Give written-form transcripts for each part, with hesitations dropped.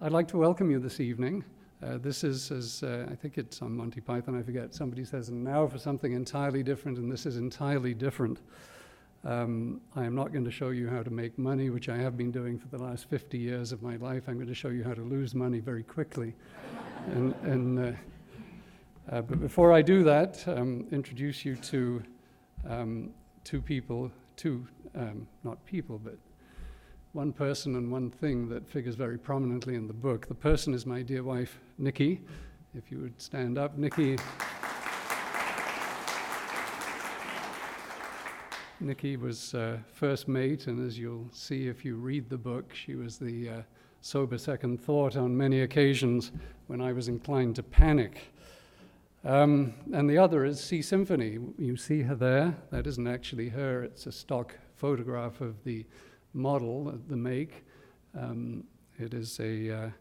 I'd like to welcome you this evening. This is, as I think it's on Monty Python, I forget, somebody says, and now for something entirely different, and this is entirely different. I am not going to show you how to make money, which I have been doing for the last 50 years of my life. I'm going to show you how to lose money very quickly. But before I do that, introduce you to not people, but one person and one thing that figures very prominently in the book. The person is my dear wife, Nikki. If you would stand up, Nikki. Nikki was first mate, and as you'll see if you read the book, she was the sober second thought on many occasions when I was inclined to panic. And the other is Sea Symphony. You see her there. That isn't actually her. It's a stock photograph of the model, the make. It is a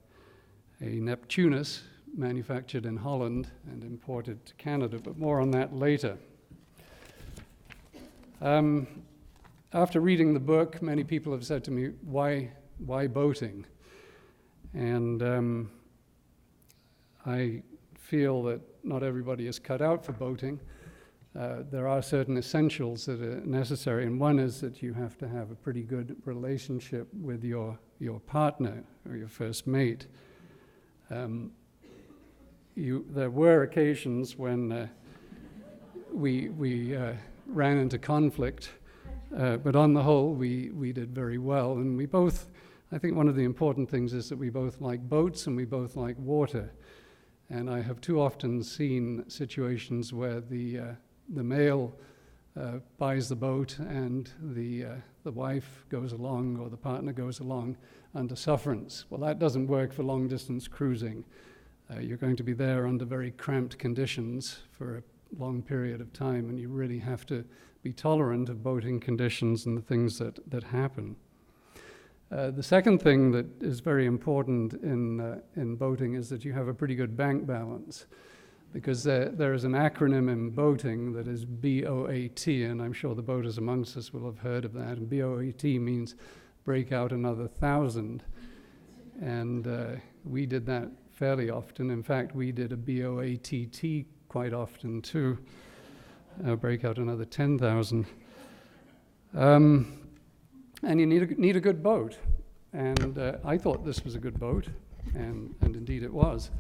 Neptunus manufactured in Holland and imported to Canada, but more on that later. After reading the book, many people have said to me, why boating? And I feel that not everybody is cut out for boating. There are certain essentials that are necessary, and one is that you have to have a pretty good relationship with your partner or your first mate. There were occasions when we ran into conflict, but on the whole, we did very well. And we both, I think one of the important things is that we both like boats and we both like water. And I have too often seen situations where the male buys the boat and the wife goes along or the partner goes along under sufferance. Well, that doesn't work for long-distance cruising. You're going to be there under very cramped conditions for a long period of time, and you really have to be tolerant of boating conditions and the things that happen. The second thing that is very important in boating is that you have a pretty good bank balance, because there is an acronym in boating that is BOAT, and I'm sure the boaters amongst us will have heard of that. And BOAT means break out another 1,000. And we did that fairly often. In fact, we did a BOATT quite often too, break out another 10,000. And you need a good boat. And I thought this was a good boat, and indeed it was.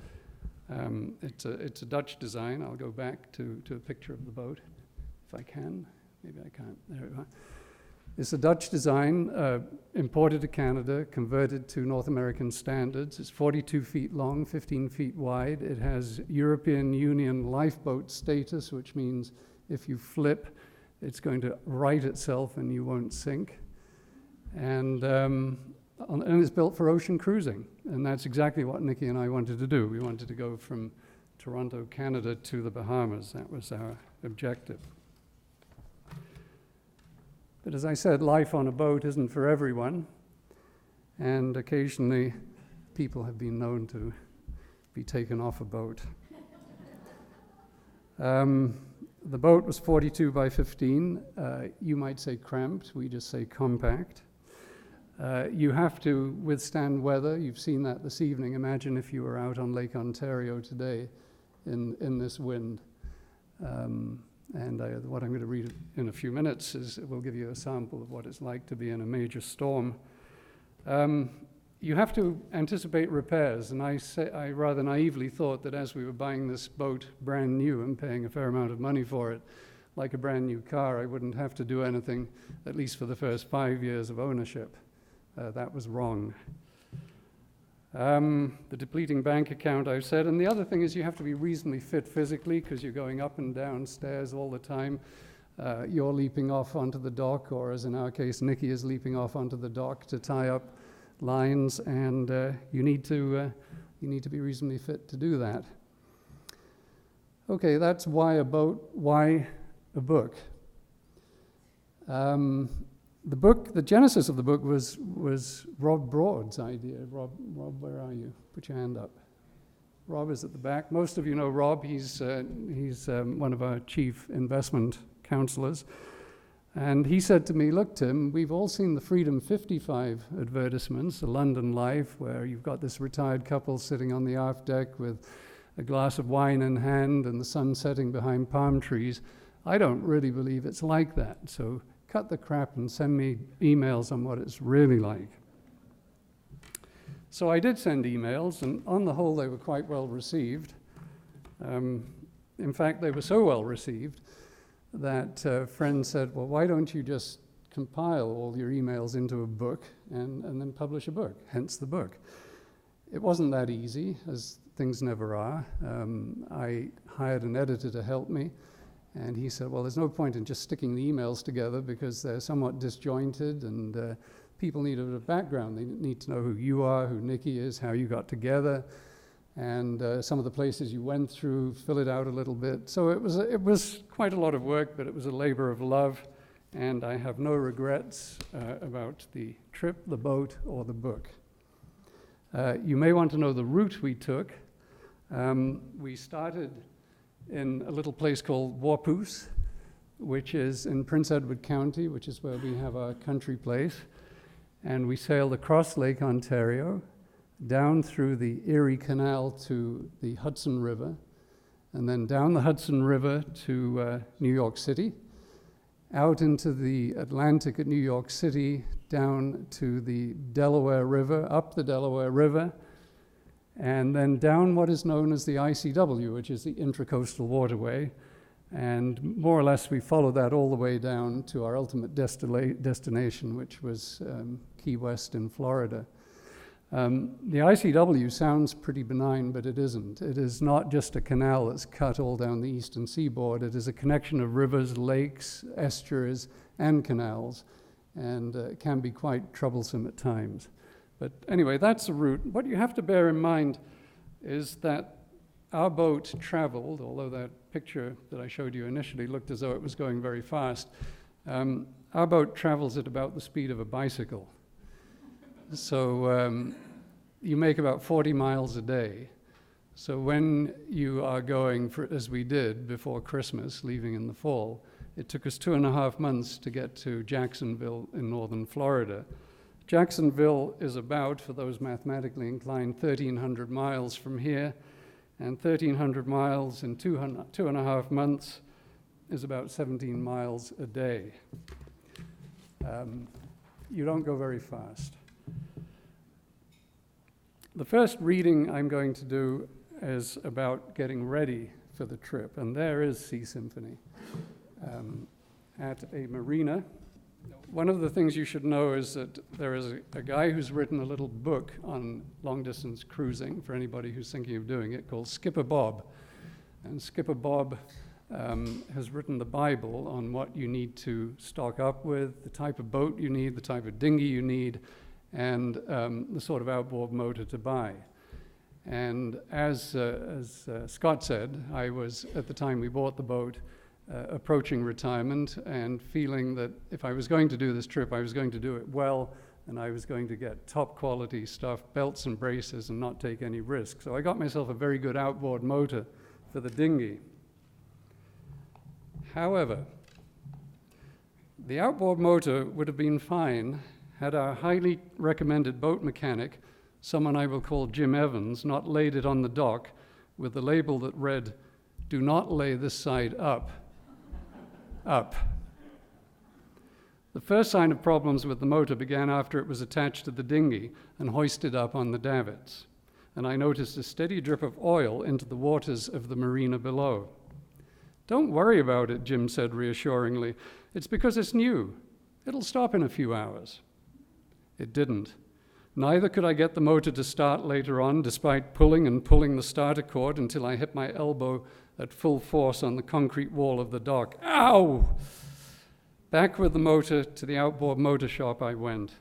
It's a Dutch design. I'll go back to a picture of the boat, if I can. Maybe I can't. There we are. It's a Dutch design, imported to Canada, converted to North American standards. It's 42 feet long, 15 feet wide. It has European Union lifeboat status, which means if you flip, it's going to right itself and you won't sink. And it's built for ocean cruising, and that's exactly what Nikki and I wanted to do. We wanted to go from Toronto, Canada to the Bahamas. That was our objective. But as I said, life on a boat isn't for everyone, and occasionally people have been known to be taken off a boat. The boat was 42 by 15. You might say cramped, we just say compact. You have to withstand weather. You've seen that this evening. Imagine if you were out on Lake Ontario today in this wind. What I'm going to read in a few minutes will give you a sample of what it's like to be in a major storm. You have to anticipate repairs, and I rather naively thought that as we were buying this boat brand new and paying a fair amount of money for it, like a brand new car, I wouldn't have to do anything, at least for the first 5 years of ownership. That was wrong. The depleting bank account, I've said. And the other thing is you have to be reasonably fit physically, because you're going up and down stairs all the time. You're leaping off onto the dock, or as in our case, Nikki is leaping off onto the dock to tie up lines, and you need to be reasonably fit to do that. Okay, that's why a boat. Why a book? The genesis of the book was Rob Broad's idea. Rob, where are you? Put your hand up. Rob is at the back. Most of you know Rob. He's one of our chief investment counselors. And he said to me, look, Tim, we've all seen the Freedom 55 advertisements, the London Life, where you've got this retired couple sitting on the aft deck with a glass of wine in hand and the sun setting behind palm trees. I don't really believe it's like that. So cut the crap and send me emails on what it's really like. So I did send emails, and on the whole, they were quite well received. In fact, they were so well received that friends said, well, why don't you just compile all your emails into a book and then publish a book, hence the book. It wasn't that easy, as things never are. I hired an editor to help me, and he said, well, there's no point in just sticking the emails together because they're somewhat disjointed, and people need a bit of background. They need to know who you are, who Nikki is, how you got together, and some of the places you went through, fill it out a little bit. So it was quite a lot of work, but it was a labor of love, and I have no regrets about the trip, the boat, or the book. You may want to know the route we took. We started in a little place called Wapoos, which is in Prince Edward County, which is where we have our country place, and we sailed across Lake Ontario, down through the Erie Canal to the Hudson River, and then down the Hudson River to New York City, out into the Atlantic at New York City, down to the Delaware River, up the Delaware River, and then down what is known as the ICW, which is the Intracoastal Waterway, and more or less we followed that all the way down to our ultimate destination, which was Key West in Florida. The ICW sounds pretty benign, but it isn't. It is not just a canal that's cut all down the eastern seaboard. It is a connection of rivers, lakes, estuaries, and canals, and it can be quite troublesome at times. But anyway, that's the route. What you have to bear in mind is that our boat traveled, although that picture that I showed you initially looked as though it was going very fast, our boat travels at about the speed of a bicycle. So you make about 40 miles a day. So when you are going, as we did before Christmas, leaving in the fall, it took us 2.5 months to get to Jacksonville in northern Florida. Jacksonville is about, for those mathematically inclined, 1,300 miles from here, and 1,300 miles in 2.5 months is about 17 miles a day. You don't go very fast. The first reading I'm going to do is about getting ready for the trip, and there is Sea Symphony at a marina. One of the things you should know is that there is a guy who's written a little book on long-distance cruising for anybody who's thinking of doing it, called Skipper Bob. And Skipper Bob has written the Bible on what you need to stock up with, the type of boat you need, the type of dinghy you need, and the sort of outboard motor to buy. And as Scott said, I was, at the time we bought the boat, approaching retirement and feeling that if I was going to do this trip, I was going to do it well, and I was going to get top quality stuff, belts and braces, and not take any risk. So I got myself a very good outboard motor for the dinghy. However, the outboard motor would have been fine had our highly recommended boat mechanic, someone I will call Jim Evans, not laid it on the dock with the label that read, "Do not lay this side up." Up. The first sign of problems with the motor began after it was attached to the dinghy and hoisted up on the davits, and I noticed a steady drip of oil into the waters of the marina below. "Don't worry about it," Jim said reassuringly. "It's because it's new. It'll stop in a few hours." It didn't. Neither could I get the motor to start later on, despite pulling and pulling the starter cord until I hit my elbow at full force on the concrete wall of the dock. Ow! Back with the motor to the outboard motor shop I went.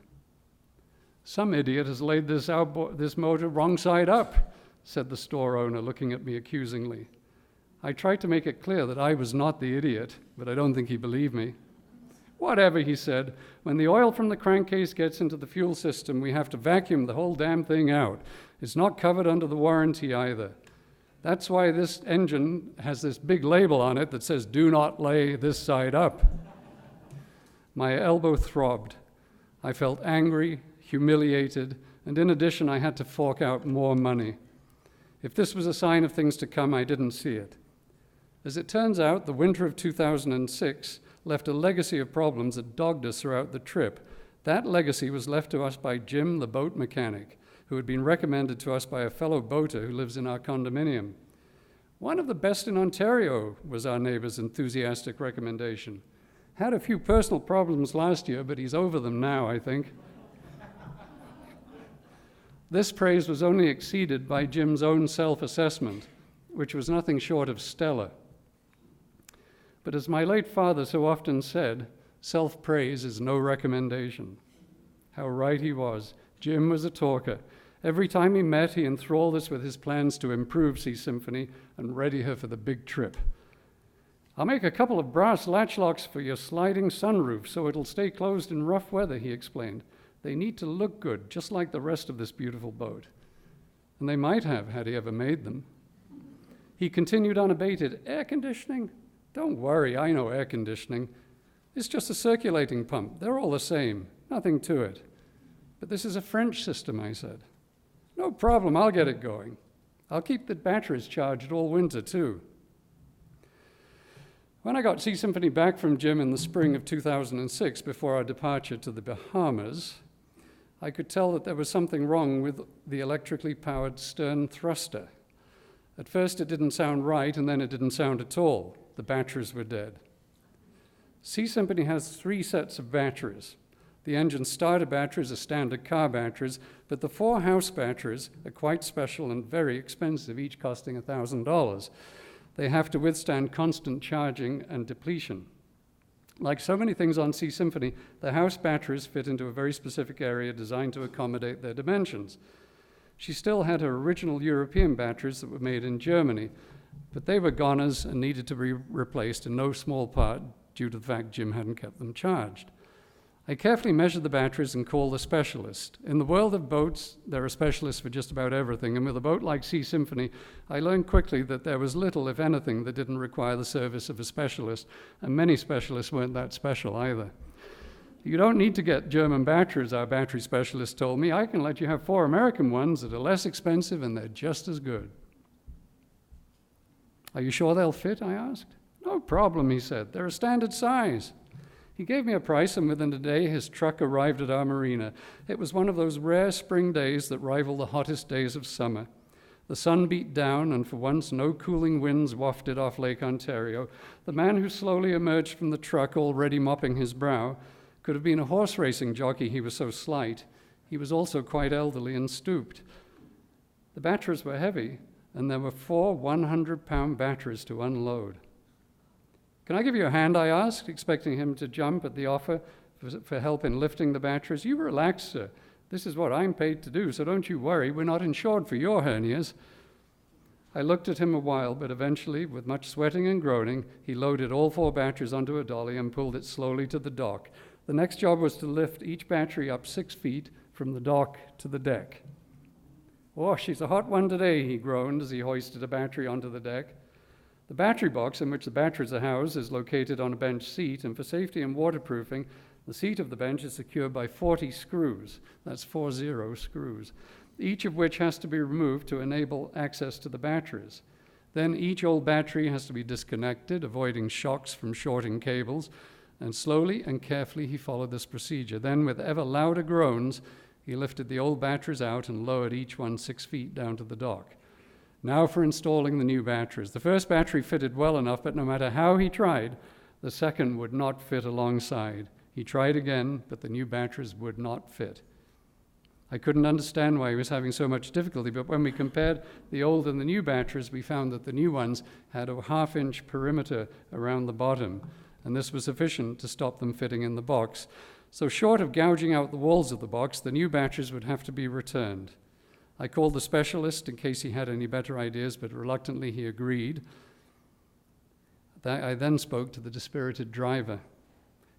"Some idiot has laid this motor wrong side up," said the store owner, looking at me accusingly. I tried to make it clear that I was not the idiot, but I don't think he believed me. "Whatever," he said. "When the oil from the crankcase gets into the fuel system, we have to vacuum the whole damn thing out. It's not covered under the warranty either. That's why this engine has this big label on it that says, 'Do not lay this side up.'" My elbow throbbed. I felt angry, humiliated, and in addition, I had to fork out more money. If this was a sign of things to come, I didn't see it. As it turns out, the winter of 2006 left a legacy of problems that dogged us throughout the trip. That legacy was left to us by Jim, the boat mechanic, who had been recommended to us by a fellow boater who lives in our condominium. One of the best in Ontario, was our neighbor's enthusiastic recommendation. Had a few personal problems last year, but he's over them now, I think. This praise was only exceeded by Jim's own self-assessment, which was nothing short of stellar. But as my late father so often said, self-praise is no recommendation. How right he was. Jim was a talker. Every time he met, he enthralled us with his plans to improve Sea Symphony and ready her for the big trip. I'll make a couple of brass latch locks for your sliding sunroof so it'll stay closed in rough weather, he explained. They need to look good, just like the rest of this beautiful boat. And they might have, had he ever made them. He continued unabated. Air conditioning? Don't worry, I know air conditioning. It's just a circulating pump. They're all the same. Nothing to it. But this is a French system, I said. No problem, I'll get it going. I'll keep the batteries charged all winter, too. When I got Sea Symphony back from Jim in the spring of 2006, before our departure to the Bahamas, I could tell that there was something wrong with the electrically powered stern thruster. At first it didn't sound right, and then it didn't sound at all. The batteries were dead. Sea Symphony has 3 sets of batteries. The engine starter batteries are standard car batteries, but the 4 house batteries are quite special and very expensive, each costing $1,000. They have to withstand constant charging and depletion. Like so many things on Sea Symphony, the house batteries fit into a very specific area designed to accommodate their dimensions. She still had her original European batteries that were made in Germany, but they were goners and needed to be replaced in no small part due to the fact Jim hadn't kept them charged. I carefully measured the batteries and called a specialist. In the world of boats, there are specialists for just about everything, and with a boat like Sea Symphony, I learned quickly that there was little, if anything, that didn't require the service of a specialist, and many specialists weren't that special either. You don't need to get German batteries, our battery specialist told me. I can let you have 4 American ones that are less expensive, and they're just as good. Are you sure they'll fit, I asked. No problem, he said. They're a standard size. He gave me a price, and within a day, his truck arrived at our marina. It was one of those rare spring days that rival the hottest days of summer. The sun beat down, and for once, no cooling winds wafted off Lake Ontario. The man who slowly emerged from the truck, already mopping his brow, could have been a horse racing jockey, he was so slight. He was also quite elderly and stooped. The batteries were heavy, and there were 4 100-pound batteries to unload. Can I give you a hand, I asked, expecting him to jump at the offer for help in lifting the batteries. You relax, sir. This is what I'm paid to do, so don't you worry. We're not insured for your hernias. I looked at him a while, but eventually, with much sweating and groaning, he loaded all 4 batteries onto a dolly and pulled it slowly to the dock. The next job was to lift each battery up 6 feet from the dock to the deck. Oh, she's a hot one today, he groaned as he hoisted a battery onto the deck. The battery box in which the batteries are housed is located on a bench seat, and for safety and waterproofing, the seat of the bench is secured by 40 screws. That's 40 screws, each of which has to be removed to enable access to the batteries. Then each old battery has to be disconnected, avoiding shocks from shorting cables, and slowly and carefully he followed this procedure. Then, with ever louder groans, he lifted the old batteries out and lowered each one 6 feet down to the dock. Now for installing the new batteries. The first battery fitted well enough, but no matter how he tried, the second would not fit alongside. He tried again, but the new batteries would not fit. I couldn't understand why he was having so much difficulty, but when we compared the old and the new batteries, we found that the new ones had a 1/2-inch perimeter around the bottom, and this was sufficient to stop them fitting in the box. So short of gouging out the walls of the box, the new batteries would have to be returned. I called the specialist in case he had any better ideas, but reluctantly he agreed. I then spoke to the dispirited driver.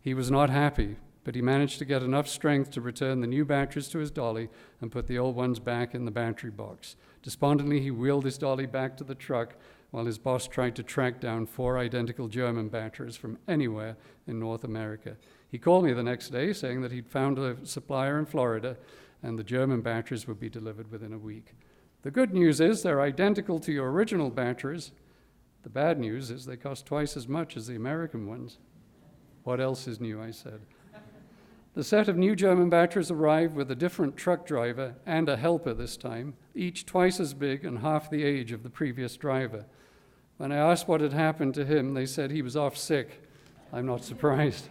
He was not happy, but he managed to get enough strength to return the new batteries to his dolly and put the old ones back in the battery box. Despondently, he wheeled his dolly back to the truck while his boss tried to track down 4 identical German batteries from anywhere in North America. He called me the next day saying that he'd found a supplier in Florida and the German batteries would be delivered within a week. The good news is they're identical to your original batteries. The bad news is they cost twice as much as the American ones. What else is new, I said. The set of new German batteries arrived with a different truck driver and a helper this time, each twice as big and half the age of the previous driver. When I asked what had happened to him, they said he was off sick. I'm not surprised.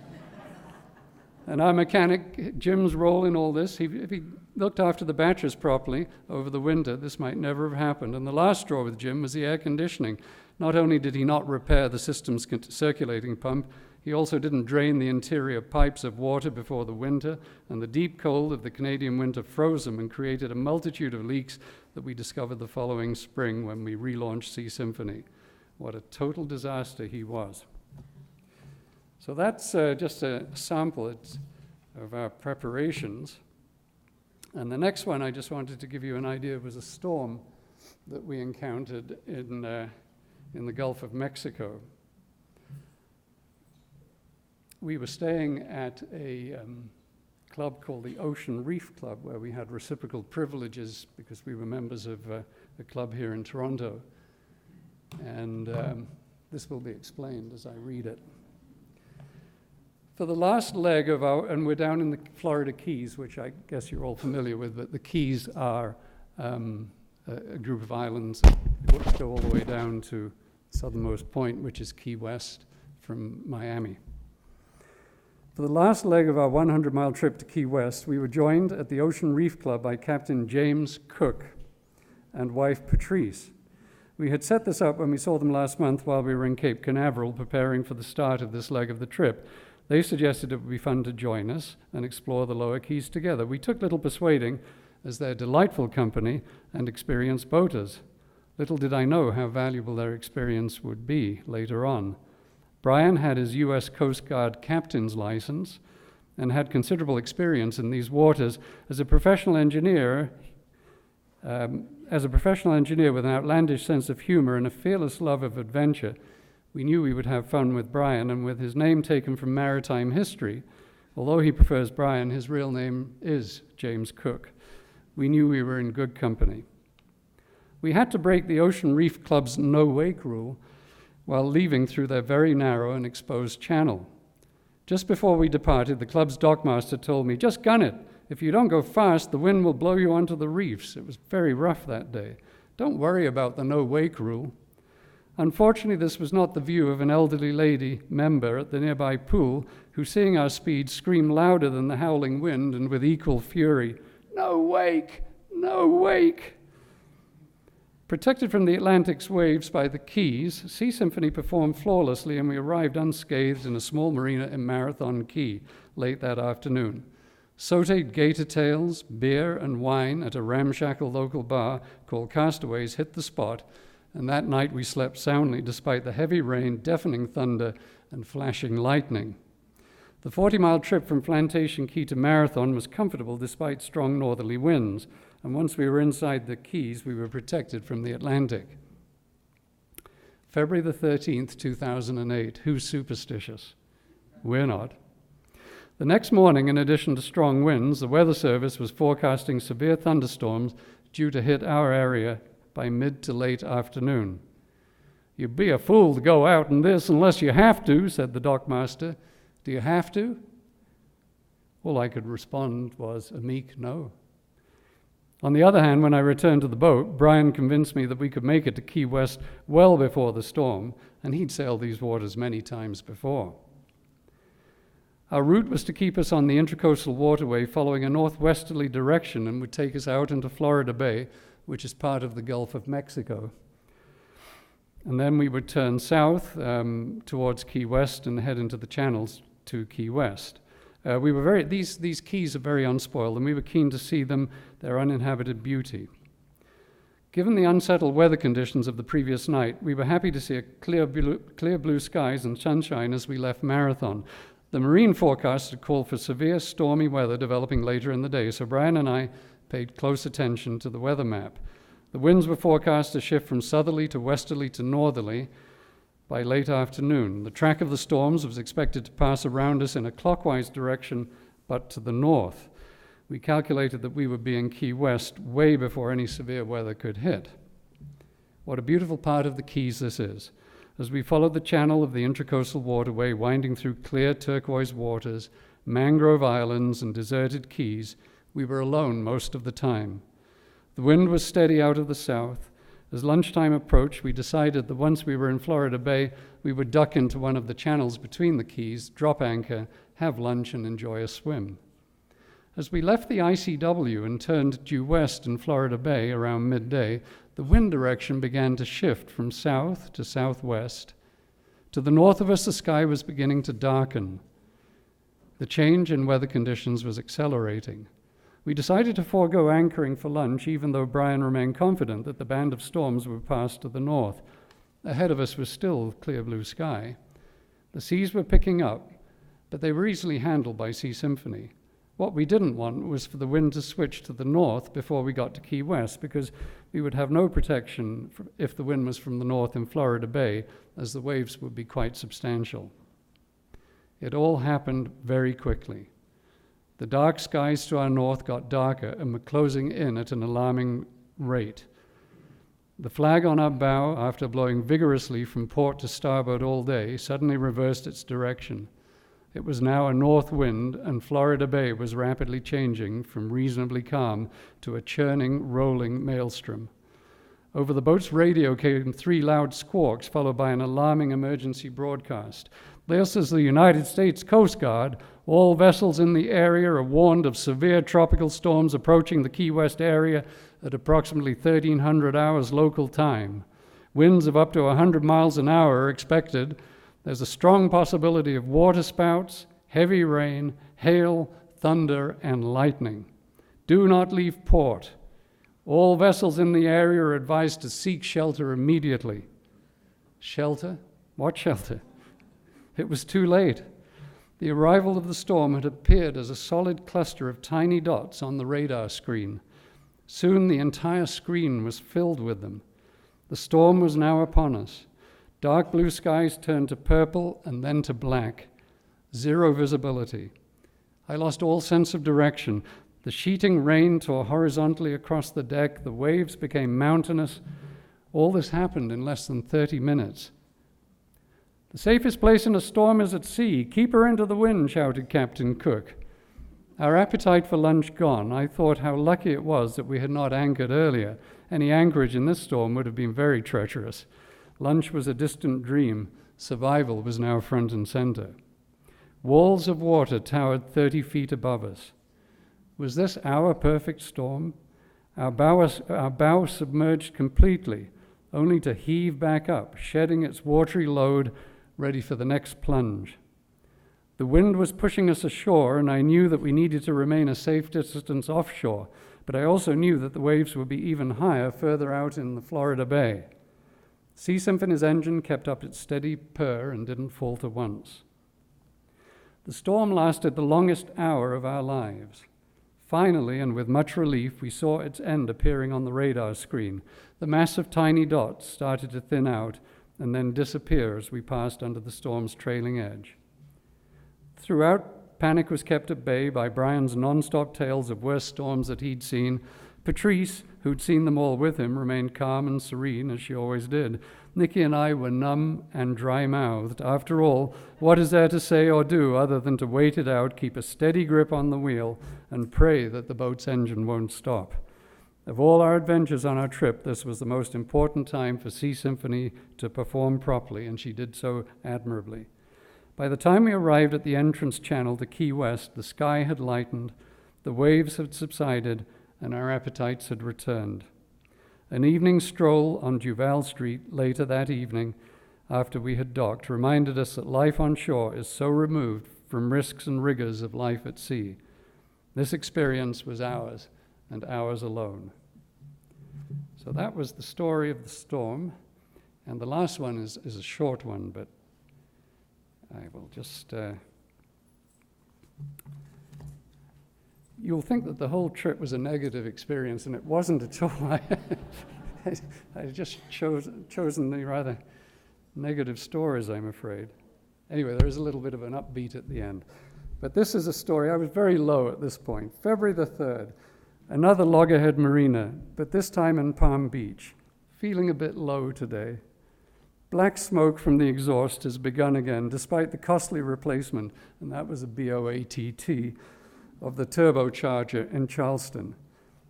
And our mechanic, Jim's role in all this, if he looked after the batteries properly over the winter, this might never have happened. And the last straw with Jim was the air conditioning. Not only did he not repair the system's circulating pump, he also didn't drain the interior pipes of water before the winter, and the deep cold of the Canadian winter froze them and created a multitude of leaks that we discovered the following spring when we relaunched Sea Symphony. What a total disaster he was. So that's just a sample of our preparations. And the next one I just wanted to give you an idea was a storm that we encountered in the Gulf of Mexico. We were staying at a club called the Ocean Reef Club, where we had reciprocal privileges because we were members of a club here in Toronto. And this will be explained as I read it. For the last leg of and we're down in the Florida Keys, which I guess you're all familiar with, but the Keys are a group of islands that go all the way down to the southernmost point, which is Key West from Miami. For the last leg of our 100-mile trip to Key West, we were joined at the Ocean Reef Club by Captain James Cook and wife Patrice. We had set this up when we saw them last month while we were in Cape Canaveral preparing for the start of this leg of the trip. They suggested it would be fun to join us and explore the lower Keys together. We took little persuading, as they're delightful company and experienced boaters. Little did I know how valuable their experience would be later on. Brian had his U.S. Coast Guard captain's license and had considerable experience in these waters as a professional engineer. As a professional engineer with an outlandish sense of humor and a fearless love of adventure, we knew we would have fun with Brian, and with his name taken from maritime history, although he prefers Brian, his real name is James Cook. We knew we were in good company. We had to break the Ocean Reef Club's no-wake rule while leaving through their very narrow and exposed channel. Just before we departed, the club's dockmaster told me, "Just gun it. If you don't go fast, the wind will blow you onto the reefs." It was very rough that day. Don't worry about the no-wake rule. Unfortunately, this was not the view of an elderly lady member at the nearby pool who, seeing our speed, screamed louder than the howling wind and with equal fury, "No wake! No wake!" Protected from the Atlantic's waves by the Keys, Sea Symphony performed flawlessly, and we arrived unscathed in a small marina in Marathon Key late that afternoon. Sauteed gator tails, beer, and wine at a ramshackle local bar called Castaways hit the spot, and that night we slept soundly despite the heavy rain, deafening thunder, and flashing lightning. The 40-mile trip from Plantation Key to Marathon was comfortable despite strong northerly winds, and once we were inside the Keys, we were protected from the Atlantic. February the 13th, 2008. Who's superstitious? We're not. The next morning, in addition to strong winds, the Weather Service was forecasting severe thunderstorms due to hit our area by mid to late afternoon. "You'd be a fool to go out in this unless you have to," said the dockmaster. "Do you have to?" All I could respond was a meek no. On the other hand, when I returned to the boat, Brian convinced me that we could make it to Key West well before the storm, and he'd sailed these waters many times before. Our route was to keep us on the Intracoastal Waterway following a northwesterly direction and would take us out into Florida Bay, which is part of the Gulf of Mexico. And then we would turn south towards Key West and head into the channels to Key West. These keys are very unspoiled, and we were keen to see them, their uninhabited beauty. Given the unsettled weather conditions of the previous night, we were happy to see a clear blue skies and sunshine as we left Marathon. The marine forecast had called for severe stormy weather developing later in the day, so Brian and I paid close attention to the weather map. The winds were forecast to shift from southerly to westerly to northerly, by late afternoon. The track of the storms was expected to pass around us in a clockwise direction, but to the north. We calculated that we would be in Key West way before any severe weather could hit. What a beautiful part of the Keys this is. As we followed the channel of the Intracoastal Waterway winding through clear turquoise waters, mangrove islands, and deserted keys, we were alone most of the time. The wind was steady out of the south. As lunchtime approached, we decided that once we were in Florida Bay, we would duck into one of the channels between the keys, drop anchor, have lunch, and enjoy a swim. As we left the ICW and turned due west in Florida Bay around midday, the wind direction began to shift from south to southwest. To the north of us, the sky was beginning to darken. The change in weather conditions was accelerating. We decided to forego anchoring for lunch, even though Brian remained confident that the band of storms would pass to the north. Ahead of us was still clear blue sky. The seas were picking up, but they were easily handled by Sea Symphony. What we didn't want was for the wind to switch to the north before we got to Key West, because we would have no protection if the wind was from the north in Florida Bay, as the waves would be quite substantial. It all happened very quickly. The dark skies to our north got darker and were closing in at an alarming rate. The flag on our bow, after blowing vigorously from port to starboard all day, suddenly reversed its direction. It was now a north wind, and Florida Bay was rapidly changing from reasonably calm to a churning, rolling maelstrom. Over the boat's radio came 3 loud squawks, followed by an alarming emergency broadcast. This is the United States Coast Guard. All vessels in the area are warned of severe tropical storms approaching the Key West area at approximately 1300 hours local time. Winds of up to 100 miles an hour are expected. There's a strong possibility of waterspouts, heavy rain, hail, thunder, and lightning. Do not leave port. All vessels in the area are advised to seek shelter immediately. Shelter? What shelter? It was too late. The arrival of the storm had appeared as a solid cluster of tiny dots on the radar screen. Soon the entire screen was filled with them. The storm was now upon us. Dark blue skies turned to purple and then to black. Zero visibility. I lost all sense of direction. The sheeting rain tore horizontally across the deck. The waves became mountainous. All this happened in less than 30 minutes. The safest place in a storm is at sea. Keep her into the wind, shouted Captain Cook. Our appetite for lunch gone, I thought how lucky it was that we had not anchored earlier. Any anchorage in this storm would have been very treacherous. Lunch was a distant dream. Survival was now front and center. Walls of water towered 30 feet above us. Was this our perfect storm? Our bow submerged completely, only to heave back up, shedding its watery load, ready for the next plunge. The wind was pushing us ashore, and I knew that we needed to remain a safe distance offshore, but I also knew that the waves would be even higher further out in the Florida Bay. Sea Symphony's engine kept up its steady purr and didn't falter once. The storm lasted the longest hour of our lives. Finally, and with much relief, we saw its end appearing on the radar screen. The mass of tiny dots started to thin out and then disappear as we passed under the storm's trailing edge. Throughout, panic was kept at bay by Brian's non-stop tales of worse storms that he'd seen. Patrice, who'd seen them all with him, remained calm and serene, as she always did. Nikki and I were numb and dry-mouthed. After all, what is there to say or do other than to wait it out, keep a steady grip on the wheel, and pray that the boat's engine won't stop? Of all our adventures on our trip, this was the most important time for Sea Symphony to perform properly, and she did so admirably. By the time we arrived at the entrance channel to Key West, the sky had lightened, the waves had subsided, and our appetites had returned. An evening stroll on Duval Street later that evening, after we had docked, reminded us that life on shore is so removed from risks and rigors of life at sea. This experience was ours, and ours alone. So that was the story of the storm, and the last one is a short one, but I will just... You'll think that the whole trip was a negative experience, and it wasn't at all. I just chosen the rather negative stories, I'm afraid. Anyway, there is a little bit of an upbeat at the end. But this is a story. I was very low at this point. February the 3rd, another loggerhead marina, but this time in Palm Beach. Feeling a bit low today. Black smoke from the exhaust has begun again, despite the costly replacement, and that was a BOATT, of the turbocharger in Charleston.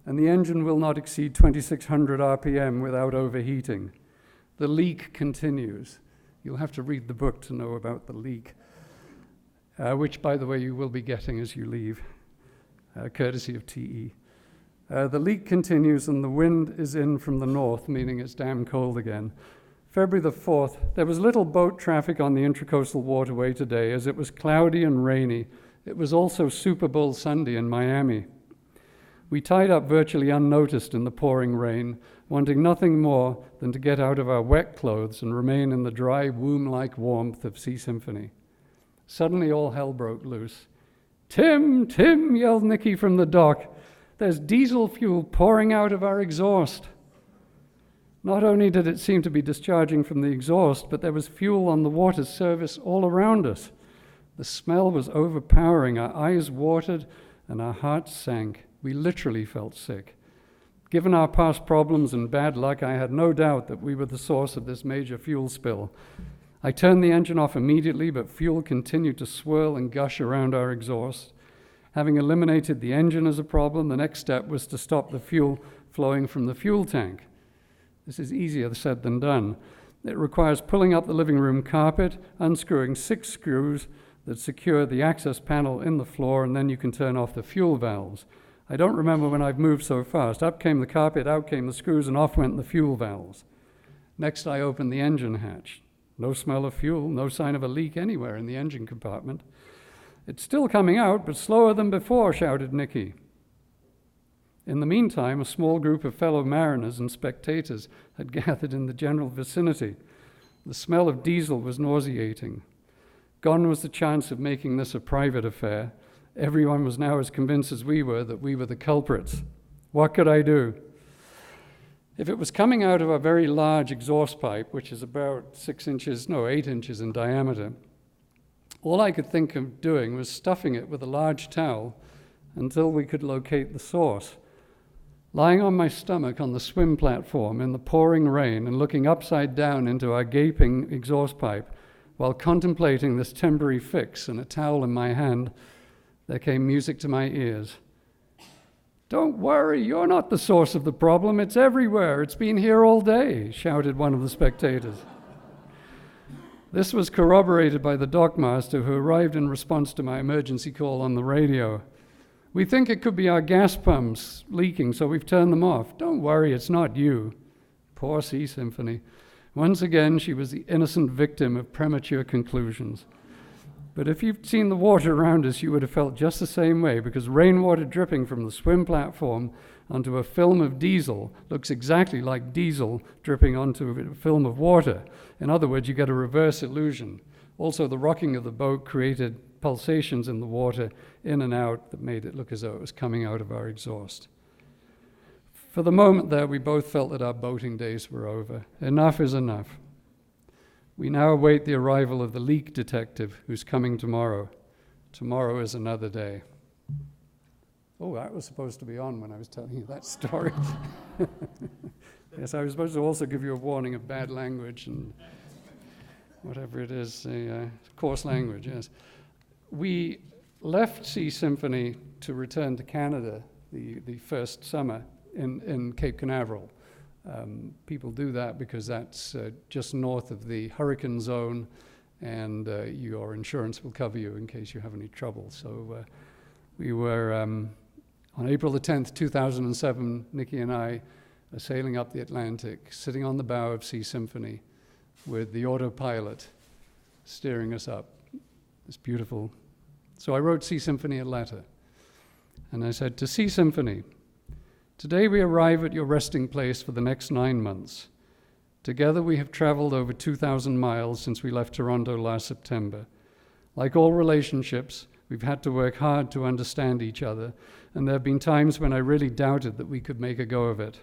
And the engine will not exceed 2,600 RPM without overheating. The leak continues. You'll have to read the book to know about the leak, which, by the way, you will be getting as you leave, courtesy of TE. The leak continues and the wind is in from the north, meaning it's damn cold again. February the 4th, there was little boat traffic on the Intracoastal Waterway today as it was cloudy and rainy. It was also Super Bowl Sunday in Miami. We tied up virtually unnoticed in the pouring rain, wanting nothing more than to get out of our wet clothes and remain in the dry, womb-like warmth of Sea Symphony. Suddenly all hell broke loose. "Tim, Tim," yelled Nicky from the dock. "There's diesel fuel pouring out of our exhaust." Not only did it seem to be discharging from the exhaust, but there was fuel on the water surface all around us. The smell was overpowering. Our eyes watered and our hearts sank. We literally felt sick. Given our past problems and bad luck, I had no doubt that we were the source of this major fuel spill. I turned the engine off immediately, but fuel continued to swirl and gush around our exhaust. Having eliminated the engine as a problem, the next step was to stop the fuel flowing from the fuel tank. This is easier said than done. It requires pulling up the living room carpet, unscrewing 6 screws that secure the access panel in the floor, and then you can turn off the fuel valves. I don't remember when I've moved so fast. Up came the carpet, out came the screws, and off went the fuel valves. Next, I opened the engine hatch. No smell of fuel, no sign of a leak anywhere in the engine compartment. "It's still coming out, but slower than before," shouted Nicky. In the meantime, a small group of fellow mariners and spectators had gathered in the general vicinity. The smell of diesel was nauseating. Gone was the chance of making this a private affair. Everyone was now as convinced as we were that we were the culprits. What could I do? If it was coming out of a very large exhaust pipe, which is about 8 inches in diameter, all I could think of doing was stuffing it with a large towel until we could locate the source. Lying on my stomach on the swim platform in the pouring rain and looking upside down into our gaping exhaust pipe while contemplating this temporary fix and a towel in my hand, there came music to my ears. "Don't worry, you're not the source of the problem. It's everywhere. It's been here all day," shouted one of the spectators. This was corroborated by the dockmaster, who arrived in response to my emergency call on the radio. "We think it could be our gas pumps leaking, so we've turned them off. Don't worry, it's not you." Poor Sea Symphony. Once again, she was the innocent victim of premature conclusions. But if you'd seen the water around us, you would have felt just the same way, because rainwater dripping from the swim platform onto a film of diesel looks exactly like diesel dripping onto a film of water. In other words, you get a reverse illusion. Also, the rocking of the boat created pulsations in the water in and out that made it look as though it was coming out of our exhaust. For the moment there, we both felt that our boating days were over. Enough is enough. We now await the arrival of the leak detective, who's coming tomorrow. Tomorrow is another day. Oh, that was supposed to be on when I was telling you that story. Yes, I was supposed to also give you a warning of bad language and whatever it is, coarse language, yes. We left Sea Symphony to return to Canada the first summer in Cape Canaveral. People do that because that's just north of the hurricane zone, and your insurance will cover you in case you have any trouble. So we were, on April the 10th, 2007, Nicky and I are sailing up the Atlantic, sitting on the bow of Sea Symphony with the autopilot steering us up. It's beautiful. So I wrote Sea Symphony a letter, and I said, "To Sea Symphony, today we arrive at your resting place for the next 9 months. Together we have traveled over 2,000 miles since we left Toronto last September. Like all relationships, we've had to work hard to understand each other, and there have been times when I really doubted that we could make a go of it.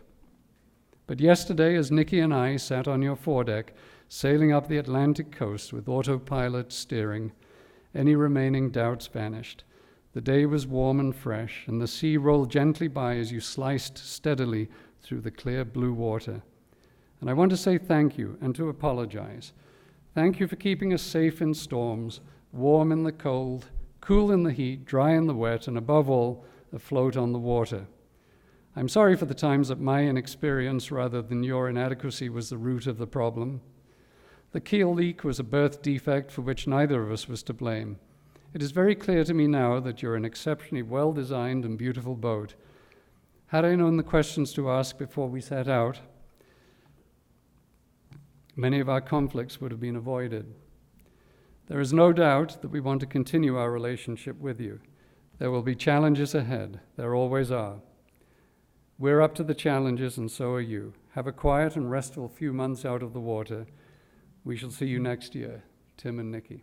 But yesterday, as Nikki and I sat on your foredeck, sailing up the Atlantic coast with autopilot steering, any remaining doubts vanished. The day was warm and fresh, and the sea rolled gently by as you sliced steadily through the clear blue water. And I want to say thank you and to apologize. Thank you for keeping us safe in storms, warm in the cold, cool in the heat, dry in the wet, and above all, afloat on the water. I'm sorry for the times that my inexperience rather than your inadequacy was the root of the problem. The keel leak was a birth defect for which neither of us was to blame. It is very clear to me now that you're an exceptionally well-designed and beautiful boat. Had I known the questions to ask before we set out, many of our conflicts would have been avoided. There is no doubt that we want to continue our relationship with you. There will be challenges ahead. There always are. We're up to the challenges, and so are you. Have a quiet and restful few months out of the water. We shall see you next year, Tim and Nikki.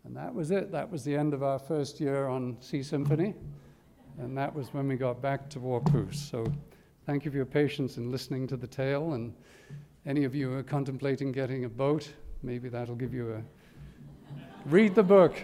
And that was it. That was the end of our first year on Sea Symphony. And that was when we got back to Warpoose. So thank you for your patience in listening to the tale. And any of you who are contemplating getting a boat, maybe that'll give you a... Read the book.